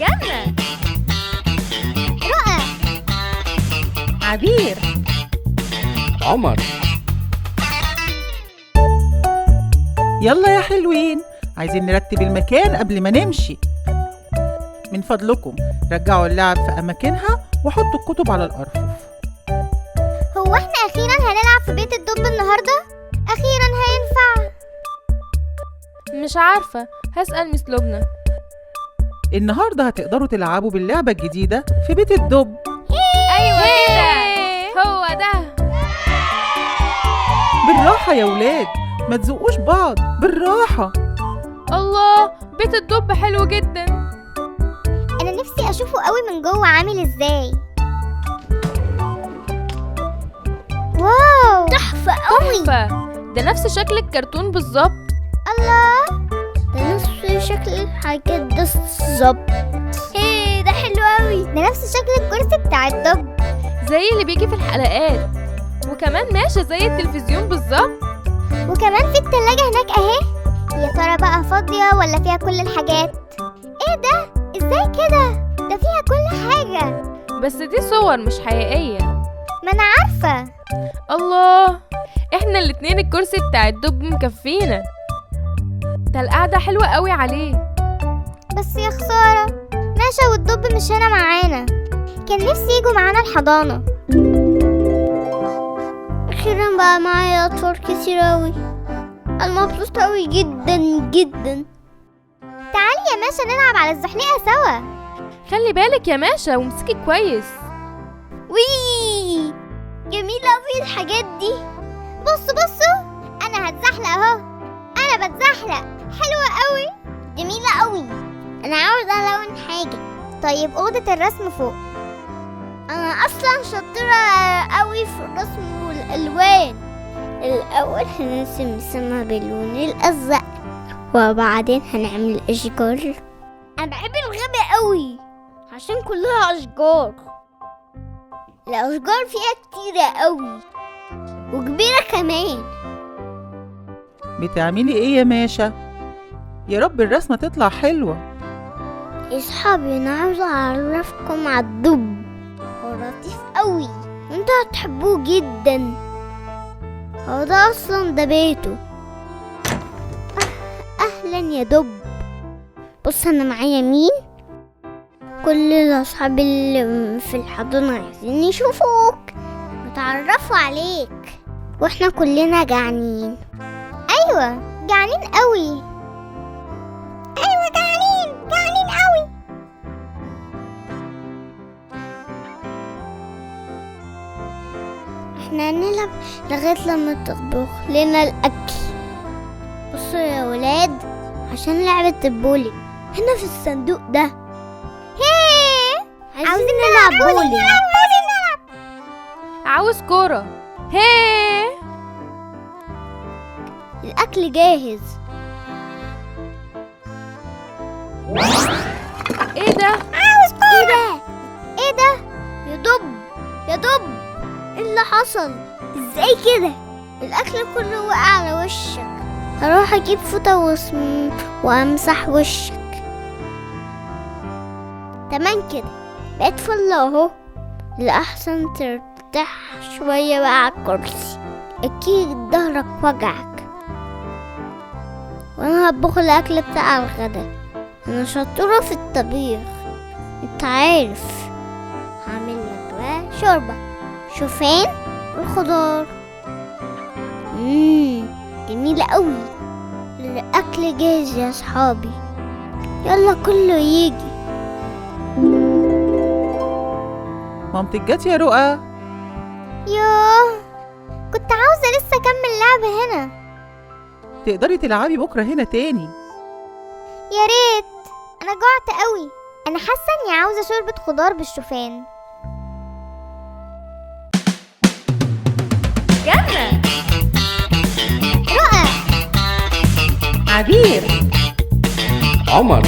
جنة، رؤى، عبير، عمر. يلا يا حلوين، عايزين نرتب المكان قبل ما نمشي. من فضلكم رجعوا اللعب في أماكنها وحطوا الكتب على الأرفف. هو احنا أخيرا هنلعب في بيت الدب النهاردة؟ أخيرا هينفع؟ مش عارفة، هسأل مس لبنى. النهاردة هتقدروا تلعبوا باللعبة الجديدة في بيت الدب. أيوة كده، هو ده. بالراحة يا ولاد، ما تزقوش بعض، بالراحة. الله، بيت الدب حلو جدا. أنا نفسي أشوفه قوي من جوه عامل إزاي. واو، تحفة قوي. تحفة، ده نفس شكل الكرتون بالظبط. الله، ده نفس شكل الحاجات ده بالظبط. ايه ده حلو قوي، ده نفس شكل الكرسي بتاع الدب، زي اللي بيجي في الحلقات، وكمان ماشي زي التلفزيون بالظبط. وكمان في التلاجة هناك اهي. يا ترى بقى فاضية ولا فيها كل الحاجات؟ ايه ده؟ ازاي كده؟ ده فيها كل حاجة. بس دي صور مش حقيقية. ما انا عارفة. الله، احنا الاتنين الكرسي بتاع الدب مكفينا. ده القعدة حلوة قوي عليه. بس يا خسارة، ماشا والدب مش هنا معانا. كان نفسي يجوا معانا الحضانة. اخيرا بقى معايا اطفال كتير اوي. انا مبسوطة اوي جدا جدا. تعالي يا ماشا نلعب على الزحليقة سوا. خلي بالك يا ماشا وامسكي كويس. وي، جميلة اوي الحاجات دي. بصوا انا هتزحلق اهو. انا بتزحلق، حلوة قوي، جميلة قوي. انا عاوز الون حاجة. طيب اوضة الرسم فوق. انا اصلا شاطرة قوي في الرسم والالوان. الاول هنرسم السما باللون الازرق، وبعدين هنعمل اشجار. انا بحب الغابة قوي عشان كلها اشجار. الاشجار فيها كتيرة قوي وكبيرة كمان. بتعملي ايه يا ماشا؟ يا رب الرسمة تطلع حلوة. يا صحابي، انا عاوزة اعرفكم على الدب. هو لطيف قوي وانتوا هتحبوه جدا. هو ده اصلا ده بيته. اهلا يا دب. بص انا معايا مين؟ كل الاصحاب اللي في الحضانة عايزين يشوفوك ويتعرفوا عليك، واحنا كلنا جعانين. ايوه جعانين قوي. ايوه جعانين قوي. احنا هنلعب لغايه لما تطبخ لنا الاكل. بصوا يا ولاد، عشان لعبة البولي هنا في الصندوق ده. هي عاوزين نلعب بولي. عاوز كورة. هي الاكل جاهز. ايه ده؟ عاوز كورة. ايه ده؟ يا دب، ايه اللي حصل؟ ازاي كده؟ الاكل كله وقع على وشك. هروح اجيب فوطة وامسح وشك. تمام كده، بقيت فل اهو. لأحسن ترتاح شوية بقى على الكرسي. اكيد ظهرك وجعك. وانا هطبخ الاكل بتاع الغدا. انا شطورة في الطبيخ، انت عارف. هعمل لك بقى شوربة شوفان والخضار. جميلة قوي. الاكل جاهز يا صحابي، يلا كله يجي. مامتك جت يا رؤى. يوه، كنت عاوزة لسه اكمل لعب هنا. تقدري تلعبي بكرة هنا تاني. يا ريت، انا جوعت قوي. انا حاسة اني عاوزة شوربة خضار بالشوفان. جنة، رؤى، عبير، عمر.